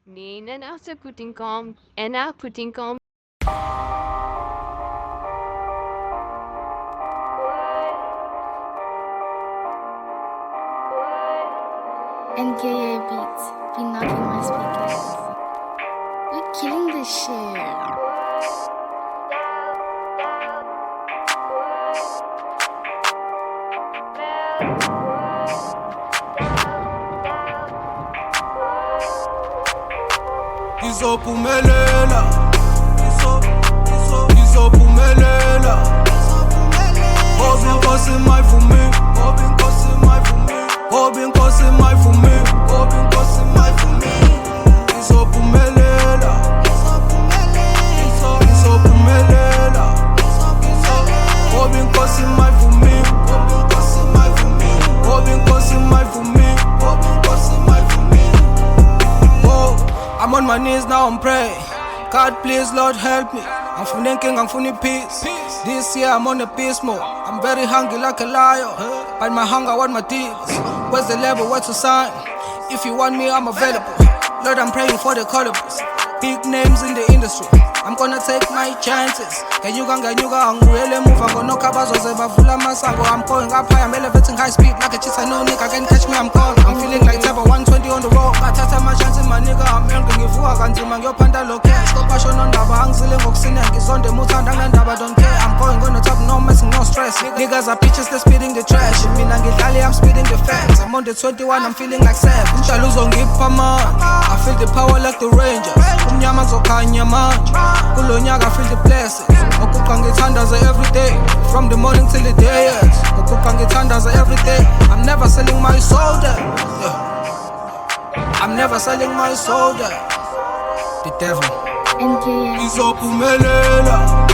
Nina nasa putingkom, ena putingkom. NKA beats, be knocking my speakers. We're killing this shit. Ngizophumelela, ngizophumelela. Ngoba inkosi mayivumi, ngoba inkosi mayivumi, ngoba inkosi mayivumi, ngoba inkosi mayivumi. Ngizophumelela, ngizophumelela. Ngoba inkosi mayivumi, ngoba inkosi mayivumi, ngoba inkosi mayivumi, ngoba inkosi mayivumi. Oh, I'm on my knees now, I'm praying. God please, Lord help me. I'm feeling king, I'm feeling peace. This year I'm on a peace mode. I'm very hungry like a lion, but my hunger want my deeds. Where's the level, where to sign? If you want me, I'm available. Lord, I'm praying for the caliber. Big names in the industry, I'm gonna take my chances. Genyuka angibuyele emuva ngonokha bazoze bavula amasango. I'm going up high, I'm elevating high speed like a cheetah, no nigga can catch me, I'm gone. I'm feeling like Teba 120 on the road. Bathatha ama-chance my nigga, I'm angry, ngivuka kanzima ngiyophanda lo cash. Kopasho nondaba angizile ngokusine, ngizonde muthanda ngendaba, don't care. I'm going on the top, no messing, no stress. Niggas are bitches, they're speeding the trash. Mina ngidlali, I'm speeding the facts. I'm on the 21, I'm feeling like Sam. Umdlalo uzongipha amandla, I feel the power like the Rangers. Umnyama zokhanya manje, kulo nyaka I feel the blessings. Okuqa ngithandaza every day, from the morning till the day ends. Okuqa ngithandaza every day, I'm never selling my soul there. I'm never selling my soul there. The devil. NKA. Ngizophumelela.